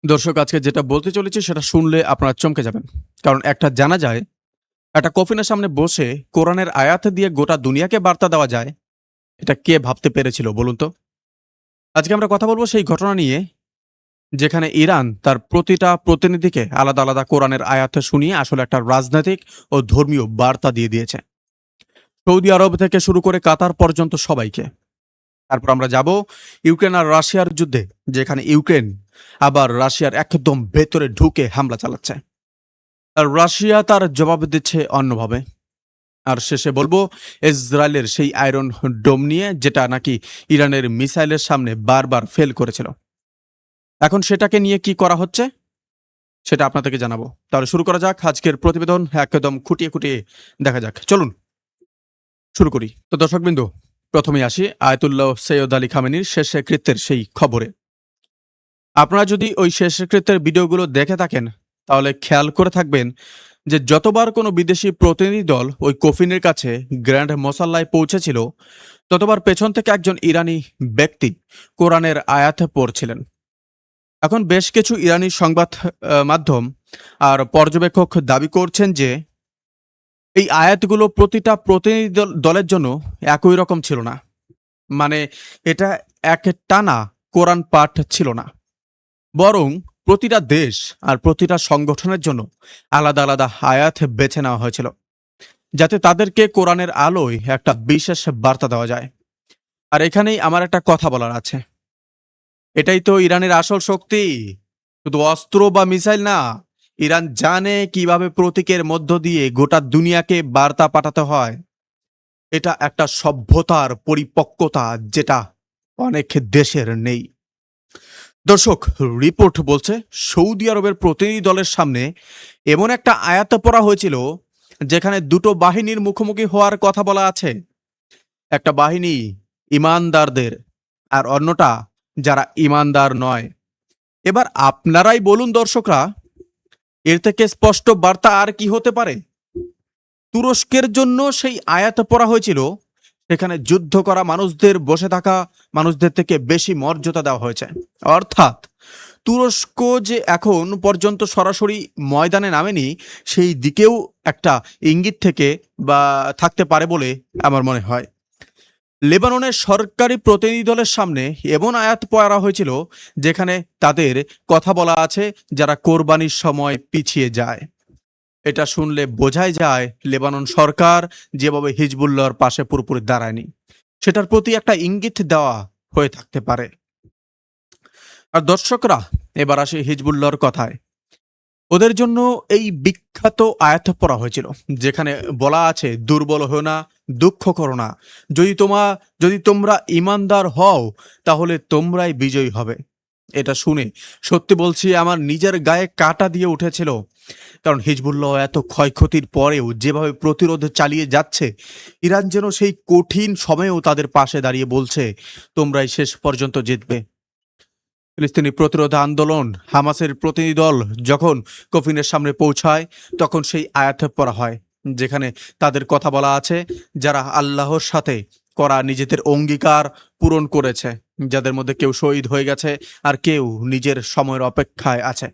দর্শক আজকে যেটা বলতে চলেছি সেটা শুনলে আপনারা চমকে যাবেন। কারণ একটা জানা যায়, একটা কফিনের সামনে বসে কোরআনের আয়াত দিয়ে গোটা দুনিয়াকে বার্তা দেওয়া যায়, এটা কে ভাবতে পেরেছিল বলুন তো? আজকে আমরা কথা বলবো সেই ঘটনা নিয়ে, যেখানে ইরান তার প্রতিটা প্রতিনিধিকে আলাদা আলাদা কোরআনের আয়াত শুনিয়ে আসলে একটা রাজনৈতিক ও ধর্মীয় বার্তা দিয়ে দিয়েছে। সৌদি আরব থেকে শুরু করে কাতার পর্যন্ত সবাইকে। তারপর আমরা যাব ইউক্রেন আর রাশিয়ার যুদ্ধে, যেখানে ইউক্রেন আবার রাশিয়ার একদম ভেতরে ঢুকে হামলা চালাচ্ছে। আর রাশিয়া তার জবাব দিচ্ছে অন্যভাবে। আর শেষে বলবো ইসরায়েলের সেই আয়রন ডোম নিয়ে, যেটা নাকি ইরানের মিসাইলের সামনে বারবার ফেল করেছিল। এখন সেটাকে নিয়ে কি করা হচ্ছে সেটা আপনাদেরকে জানাবো। তাহলে শুরু করা যাক আজকের প্রতিবেদন, একদম খুঁটিয়ে খুঁটিয়ে দেখা যাক। চলুন শুরু করি। তো দর্শকবিন্দু, প্রথমেই আসি আয়াতুল্লাহ সৈয়দ আলী খামেনির শেষকৃত্যের সেই খবরে। আপনারা যদি ওই শেষকৃত্যের ভিডিওগুলো দেখে থাকেন, তাহলে খেয়াল করে থাকবেন যে যতবার কোনো বিদেশি প্রতিনিধি দল ওই কফিনের কাছে গ্র্যান্ড মসাল্লায় পৌঁছেছিল, ততবার পেছন থেকে একজন ইরানি ব্যক্তি কোরআনের আয়াত পড়ছিলেন। এখন বেশ কিছু ইরানি সংবাদ মাধ্যম আর পর্যবেক্ষক দাবি করছেন যে এই আয়াতগুলো প্রতিটা প্রতিনিধি দলের জন্য একই রকম ছিল না। মানে এটা এক টানা কোরআন পাঠ ছিল না, বরং প্রতিটা দেশ আর প্রতিটা সংগঠনের জন্য আলাদা আলাদা আয়াত বেছে নেওয়া হয়েছিল, যাতে তাদেরকে কোরআনের আলোয় একটা বিশেষ বার্তা দেওয়া যায়। আর এখানেই আমার একটা কথা বলার আছে। এটাই তো ইরানের আসল শক্তি, শুধু অস্ত্র বা মিসাইল না। ইরান জানে কিভাবে প্রতীকের মধ্য দিয়ে গোটা দুনিয়াকে বার্তা পাঠাতে হয়। এটা একটা সভ্যতার পরিপক্কতা, যেটা অনেক দেশের নেই। দর্শক, রিপোর্ট বলছে সৌদি আরবের প্রতিনিধি দলের সামনে এমন একটা আয়াত পড়া হয়েছিল, যেখানে দুটো বাহিনীর মুখোমুখি হওয়ার কথা বলা আছে। একটা বাহিনী ইমানদারদের, আর অন্যটা যারা ইমানদার নয়। এবার আপনারাই বলুন দর্শকরা, এর থেকে স্পষ্ট বার্তা আর কি হতে পারে? তুরস্কের জন্য সেই আয়াত পড়া হয়েছিল, সেখানে যুদ্ধ করা মানুষদের বসে থাকা মানুষদের থেকে বেশি মর্যাদা দেওয়া হয়েছে। অর্থাৎ তুরস্ক যে এখন পর্যন্ত সরাসরি ময়দানে নামেনি, সেই দিকেও একটা ইঙ্গিত থেকে বা থাকতে পারে বলে আমার মনে হয়। লেবাননের সরকারি প্রতিনিধি দলের সামনে এমন আয়াত পড়া হয়েছিল, যেখানে তাদের কথা বলা আছে যারা কোরবানির সময় পিছিয়ে যায়। এটা শুনলে বোঝাই যায় লেবানন সরকার যেভাবে হিজবুল্লাহর পাশে পুরোপুরি দাঁড়ায়নি, সেটার প্রতি একটা ইঙ্গিত দেওয়া হয়ে থাকতে পারে। আর দর্শকরা, এবার আসে হিজবুল্লাহর কথায়। ওদের জন্য এই বিখ্যাত আয়াত পড়া হয়েছিল, যেখানে বলা আছে, দুর্বল হও না, দুঃখ করো না, যদি তোমরা ইমানদার হও তাহলে তোমরাই বিজয়ী হবে। এটা শুনে সত্যি বলছি, আমার নিজের গায়ে কাঁটা দিয়ে উঠেছিল। কারণ হিজবুল্লাহ এত ক্ষয়ক্ষতির পরেও যেভাবে প্রতিরোধ চালিয়ে যাচ্ছে, ইরান যেন সেই কঠিন সময়েও তাদের পাশে দাঁড়িয়ে বলছে, তোমরাই শেষ পর্যন্ত জিতবে। ফিলিস্তিনি প্রতিরোধ আন্দোলন হামাসের প্রতিনিধি দল যখন কফিনের সামনে পৌঁছায়, তখন সেই আয়াত পড়া হয়, যেখানে তাদের কথা বলা আছে যারা আল্লাহর সাথে করা নিজেদের অঙ্গীকার পূরণ করেছে, যাদের মধ্যে কেউ শহীদ হয়ে গেছে আর কেউ নিজের সময়ের অপেক্ষায় আছে।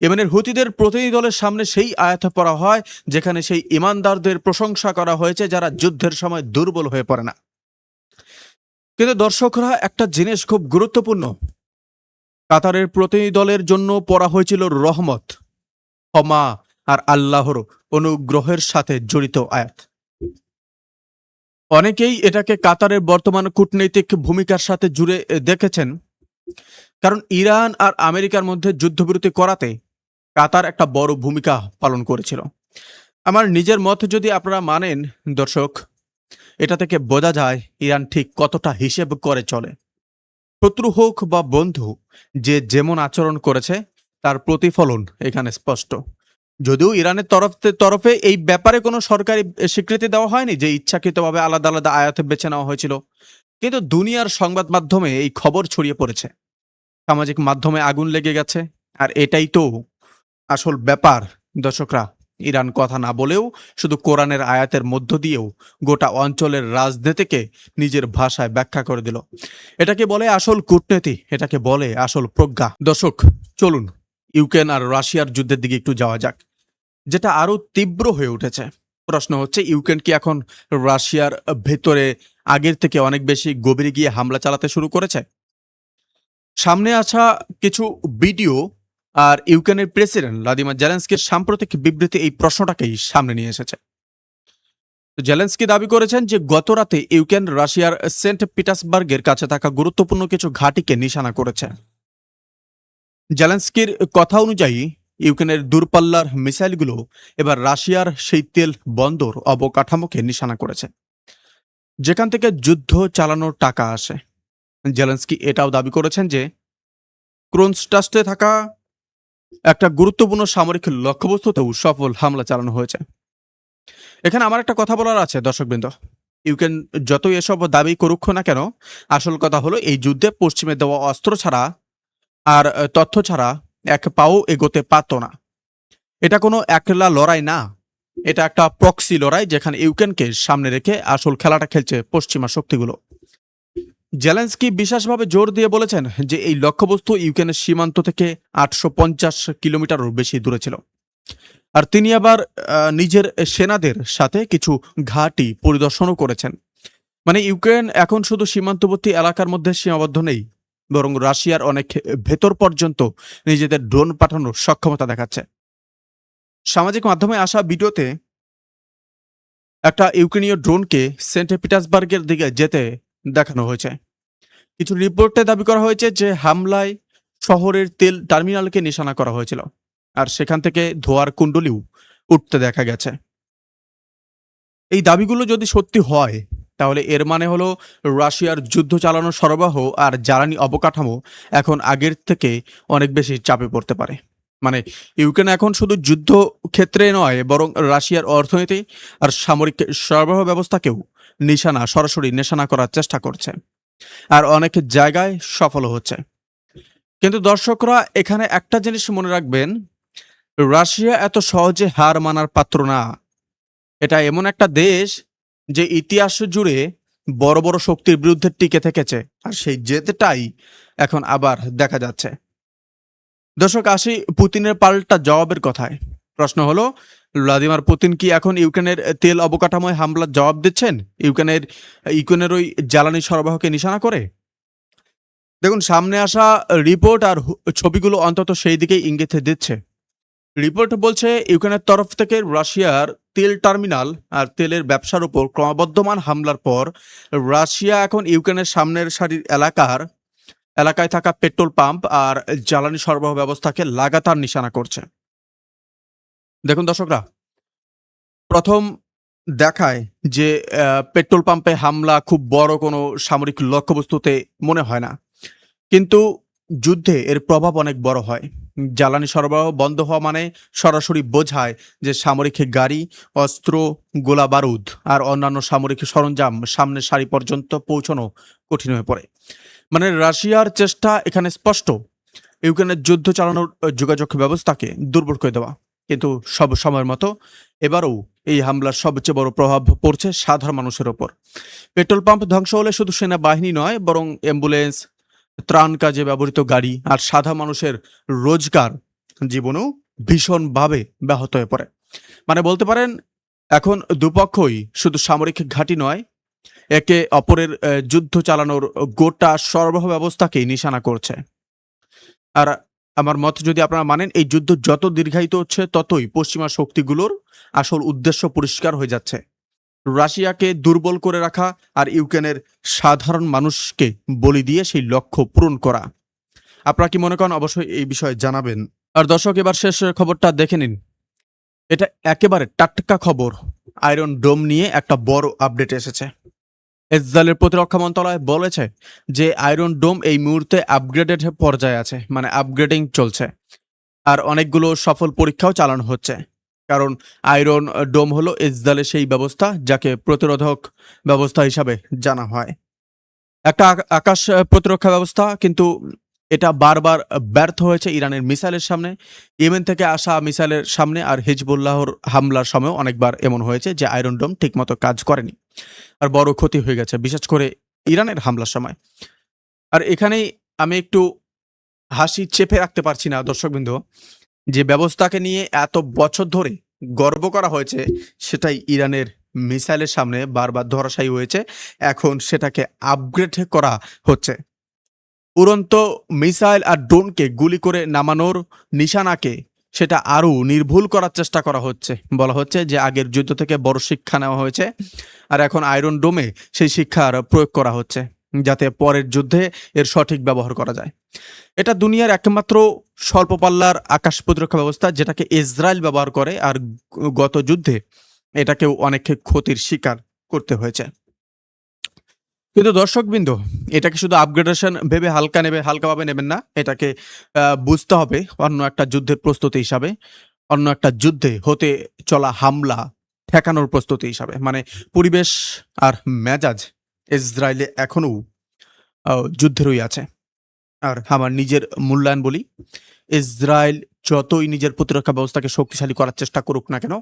ইয়েমেনের হুতিদের প্রতিনিধি দলের সামনে সেই আয়াত পড়া হয়, যেখানে সেই ইমানদারদের প্রশংসা করা হয়েছে যারা যুদ্ধের সময় দুর্বল হয়ে পড়ে না। কিন্তু দর্শকরা, একটা জিনিস খুব গুরুত্বপূর্ণ। কাতারের প্রতিনিধি দলের জন্য পড়া হয়েছিল রহমত, ক্ষমা আর আল্লাহর অনুগ্রহের সাথে জড়িত আয়াত। অনেকেই এটাকে কাতারের বর্তমান কূটনৈতিক ভূমিকার সাথে জুড়ে দেখেছেন, কারণ ইরান আর আমেরিকার মধ্যে যুদ্ধবিরতি করাতে কাতার একটা বড় ভূমিকা পালন করেছিল। আমার নিজের মত যদি আপনারা মানেন দর্শক, এটা থেকে বোঝা যায় ইরান ঠিক কতটা হিসেব করে চলে। শত্রু হোক বা বন্ধু, যে যেমন আচরণ করেছে তার প্রতিফলন এখানে স্পষ্ট। যদিও ইরানের তরফে এই ব্যাপারে কোনো সরকারি স্বীকৃতি দেওয়া হয়নি যে ইচ্ছাকৃতভাবে আলাদা আলাদা আয়াত বেছে নেওয়া হয়েছিল, কিন্তু দুনিয়ার সংবাদ মাধ্যমে এই খবর ছড়িয়ে পড়েছে, সামাজিক মাধ্যমে আগুন লেগে গেছে। আর এটাই তো আসল ব্যাপার দর্শকরা। ইরান কথা না বলেও শুধু কোরআনের আয়াতের মধ্য দিয়েও গোটা অঞ্চলের রাজনীতিকে নিজের ভাষায় ব্যাখ্যা করে দিল। এটাকে বলে আসল কূটনীতি, এটাকে বলে আসল প্রজ্ঞা। দর্শক, চলুন ইউক্রেন আর রাশিয়ার যুদ্ধের দিকে একটু যাওয়া যাক, যেটা আরো তীব্র হয়ে উঠেছে। প্রশ্ন হচ্ছে, ইউক্রেন কি এখন রাশিয়ার ভেতরে আগের থেকে অনেক বেশি গভীরে গিয়ে হামলা চালাতে শুরু করেছে? সামনে আসা কিছু ভিডিও আর ইউক্রেনের প্রেসিডেন্ট ভ্লাদিমির জেলেনস্কির সাম্প্রতিক বিবৃতি এই প্রশ্নটাকেই সামনে নিয়ে এসেছে। জেলেনস্কি দাবি করেছেন যে গত রাতে ইউক্রেন রাশিয়ার সেন্ট পিটার্সবার্গের কাছে থাকা গুরুত্বপূর্ণ কিছু ঘাঁটিকে নিশানা করেছে। জেলেনস্কির কথা অনুযায়ী ইউক্রেনের দূরপাল্লার মিসাইলগুলো এবার রাশিয়ার সেই তেল বন্দর অবকাঠামোকে নিশানা করেছে, যেখান থেকে যুদ্ধ চালানোর টাকা আসে। জেলেনস্কি এটাও দাবি করেছেন যে ক্রোনস্টাস্টে থাকা একটা গুরুত্বপূর্ণ সামরিক লক্ষ্যবস্তুতেও সফল হামলা চালানো হয়েছে। এখানে আমার একটা কথা বলার আছে দর্শকবৃন্দ, ইউক্রেন যতই এসব দাবি করুক না কেন, আসল কথা হলো এই যুদ্ধে পশ্চিমে দেওয়া অস্ত্র ছাড়া আর তথ্য ছাড়া এক পাও এগোতে পারত না। এটা কোনো একলা লড়াই না, এটা একটা প্রক্সি লড়াই, যেখানে ইউক্রেনকে সামনে রেখে আসল খেলাটা খেলছে পশ্চিমা শক্তিগুলো। জেলেনস্কি বিশেষভাবে জোর দিয়ে বলেছেন যে এই লক্ষ্যবস্তু ইউক্রেনের সীমান্ত থেকে 850 কিলোমিটারও বেশি দূরে ছিল। আর তিনি আবার নিজের সেনাদের সাথে কিছু ঘাঁটি পরিদর্শনও করেছেন। মানে ইউক্রেন এখন শুধু সীমান্তবর্তী এলাকার মধ্যে সীমাবদ্ধ নেই, বরং রাশিয়ার অনেক ভেতর পর্যন্ত নিজেদের ড্রোন পাঠানোর সক্ষমতা দেখাচ্ছে। সামাজিক মাধ্যমে আসা ভিডিওতে একটা ইউক্রেনীয় ড্রোনকে সেন্ট পিটার্সবার্গের দিকে যেতে দেখানো হয়েছে। কিছু রিপোর্টে দাবি করা হয়েছে যে হামলায় শহরের তেল টার্মিনালকে নিশানা করা হয়েছিল, আর সেখান থেকে ধোঁয়ার কুণ্ডলিও উঠতে দেখা গেছে। এই দাবিগুলো যদি সত্যি হয়, তাহলে এর মানে হলো রাশিয়ার যুদ্ধ চালানোর সরবরাহ আর জ্বালানি অবকাঠামো এখন আগের থেকে অনেক বেশি চাপে পড়তে পারে। মানে ইউক্রেন এখন শুধু যুদ্ধ ক্ষেত্রে নয়, বরং রাশিয়ার অর্থনীতি আর সামরিক সরবরাহ ব্যবস্থাকেও সরাসরি নিশানা করার চেষ্টা করছে, আর অনেক জায়গায় সফল হচ্ছে। কিন্তু দর্শকরা এখানে একটা জিনিস মনে রাখবেন, রাশিয়া এত সহজে হার মানার পাত্র না। এটা এমন একটা দেশ যে ইতিহাস জুড়ে বড় বড় শক্তির বিরুদ্ধে টিকে থেকেছে, আর সেই জেদটাই এখন আবার দেখা যাচ্ছে। দর্শক, আসি পুতিনের পাল্টা জবাবের কথায়। প্রশ্ন হলো, ভ্লাদিমির পুতিন কি এখন ইউক্রেনের তেল অবকাঠামোয় হামলার জবাব দিচ্ছেন ইউক্রেনের ওই জ্বালানি সরবরাহকে নিশানা করে? দেখুন, সামনে আসা রিপোর্ট আর ছবিগুলো অন্তত সেই দিকেই ইঙ্গিত দিচ্ছে। রিপোর্ট বলছে ইউক্রেনের তরফ থেকে রাশিয়ার তেল টার্মিনাল আর তেলের ব্যবসার উপর ক্রমবর্ধমান হামলার পর রাশিয়া এখন ইউক্রেনের সামনের সারির এলাকায় থাকা পেট্রোল পাম্প আর জ্বালানি সরবরাহ ব্যবস্থাকে লাগাতার নিশানা করছে। দেখুন দর্শকরা, প্রথম দেখায় যে পেট্রোল পাম্পে হামলা খুব বড় কোনো সামরিক লক্ষ্যবস্তুতে মনে হয় না, কিন্তু যুদ্ধে এর প্রভাব অনেক বড় হয়। জ্বালানি সরবরাহ বন্ধ হওয়া মানে সরাসরি বোঝায় যে সামরিক গাড়ি, অস্ত্র, গোলা বারুদ আর অন্যান্য সামরিক সরঞ্জাম সামনের সারি পর্যন্ত পৌঁছানো কঠিন হয়ে পড়ে। মানে রাশিয়ার চেষ্টা এখানে স্পষ্ট, ইউক্রেনের যুদ্ধ চালানোর যোগাযোগ ব্যবস্থাকে দুর্বল করে দেওয়া। কিন্তু সব সময়ের মতো এবারও এই হামলার সবচেয়ে বড় প্রভাব পড়ছে সাধারণ মানুষের ওপর। পেট্রোল পাম্প ধ্বংস হলে শুধু সেনাবাহিনী নয়, বরং অ্যাম্বুলেন্স, ত্রাণ কাজে ব্যবহৃত গাড়ি আর সাধারণ মানুষের রোজগার জীবনেও ভীষণভাবে ব্যাহত হয়ে পড়ে। মানে বলতে পারেন, এখন দুপক্ষই শুধু সামরিক ঘাঁটি নয়, একে অপরের যুদ্ধ চালানোর গোটা সরবরাহ ব্যবস্থাকেই নিশানা করছে। আর আমার মত যদি আপনারা মানেন, এই যুদ্ধ যত দীর্ঘায়িত হচ্ছে, ততই পশ্চিমা শক্তিগুলোর আসল উদ্দেশ্য পরিষ্কার হয়ে যাচ্ছে, রাশিয়াকে দুর্বল করে রাখা আর ইউক্রেনের সাধারণ মানুষকে বলি দিয়ে সেই লক্ষ্য পূরণ করা। আপনারা কি মনে করেন? অবশ্যই এই বিষয়ে জানাবেন। আর দর্শক, এবার শেষ খবরটা দেখে নিন। এটা একেবারে টাটকা খবর। আয়রন ডোম নিয়ে একটা বড় আপডেট এসেছে। ইসরায়েলের প্রতিরক্ষা মন্ত্রণালয় বলেছে যে আয়রন ডোম এই মুহূর্তে আপগ্রেডেড পর্যায়ে আছে, মানে আপগ্রেডিং চলছে, আর অনেকগুলো সফল পরীক্ষাও চালানো হচ্ছে। কারণ আয়রন ডোম হলো ইসরায়েলের সেই ব্যবস্থা যাকে প্রতিরোধক ব্যবস্থা হিসাবে জানা হয়। একটা আকাশ প্রতিরক্ষা ব্যবস্থা, কিন্তু এটা বারবার ব্যর্থ হয়েছে ইরানের মিসাইলের সামনে, ইয়েমেন থেকে আসা মিসাইলের সামনে, আর হিজবুল্লাহর হামলার সময়ও অনেকবার এমন হয়েছে যে আয়রন ডোম ঠিকমতো কাজ করেনি, আর বড় ক্ষতি হয়ে গেছে, বিশেষ করে ইরানের হামলার সময়। আর এখানেই আমি একটু হাসি চেপে রাখতে পারছি না দর্শকবৃন্দ, যে ব্যবস্থাকে নিয়ে এত বছর ধরে গর্ব করা হয়েছে, সেটাই ইরানের মিসাইলের সামনে বারবার ধরাশায়ী হয়েছে। এখন সেটাকে আপগ্রেড করা হচ্ছে। উড়ন্ত মিসাইল আর ড্রোনকে গুলি করে নামানোর নিশানাকে সেটা আরও নির্ভুল করার চেষ্টা করা হচ্ছে। বলা হচ্ছে যে আগের যুদ্ধ থেকে বড় শিক্ষা নেওয়া হয়েছে, আর এখন আয়রন ডোমে সেই শিক্ষার প্রয়োগ করা হচ্ছে, যাতে পরের যুদ্ধে এর সঠিক ব্যবহার করা যায়। এটা দুনিয়ার একমাত্র স্বল্প পাল্লার আকাশ প্রতিরক্ষা ব্যবস্থা যেটাকে ইসরায়েল ব্যবহার করে, আর গত যুদ্ধে এটাকেও অনেক ক্ষতির শিকার করতে হয়েছে। কিন্তু দর্শকবৃন্দ, এটাকে শুধু আপগ্রেডেশন ভেবে হালকাভাবে নেবেন না। এটাকে বুঝতে হবে অন্য একটা যুদ্ধের প্রস্তুতি হিসাবে, অন্য একটা যুদ্ধে হতে চলা হামলা ঠেকানোর প্রস্তুতি হিসাবে। মানে পরিবেশ আর মেজাজ ইসরায়েলে এখনও যুদ্ধেরই আছে। আর আমার নিজের মূল্যায়ন বলি, ইসরায়েল যতই নিজের প্রতিরক্ষা ব্যবস্থাকে শক্তিশালী করার চেষ্টা করুক না কেন,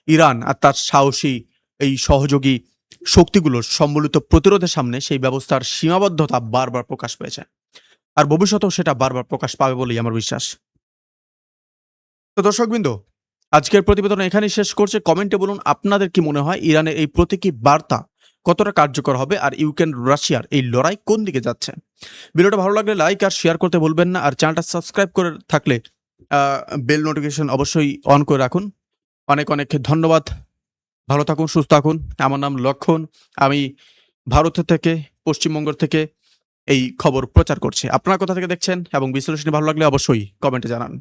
ইরান আর তার সাহসী এই সহযোগী শক্তিগুলোর সম্মিলিত প্রতিরোধের সামনে সেই ব্যবস্থার সীমাবদ্ধতা বারবার প্রকাশ পেয়েছে, আর ভবিষ্যতেও সেটা বারবার প্রকাশ পাবে বলেই আমার বিশ্বাস। তো দর্শকবৃন্দ, আজকের প্রতিবেদন এখানেই শেষ করছে। কমেন্টে বলুন আপনাদের কি মনে হয় ইরানের এই প্রতীকী বার্তা কতটা কার্যকর হবে, আর ইউক্রেন রাশিয়ার এই লড়াই কোন দিকে যাচ্ছে। ভিডিওটা ভালো লাগলে লাইক আর শেয়ার করতে ভুলবেন না, আর চ্যানেলটা সাবস্ক্রাইব করে থাকলে বেল নোটিফিকেশন অবশ্যই অন করে রাখুন। অনেক অনেক ধন্যবাদ। ভালো থাকুন, সুস্থ থাকুন। আমার নাম লক্ষণ। আমি ভারত থেকে, পশ্চিমবঙ্গ থেকে এই খবর প্রচার করছি। আপনারা কোথা থেকে দেখছেন এবং বিশ্লেষণ ভালো লাগলে অবশ্যই কমেন্টে জানান।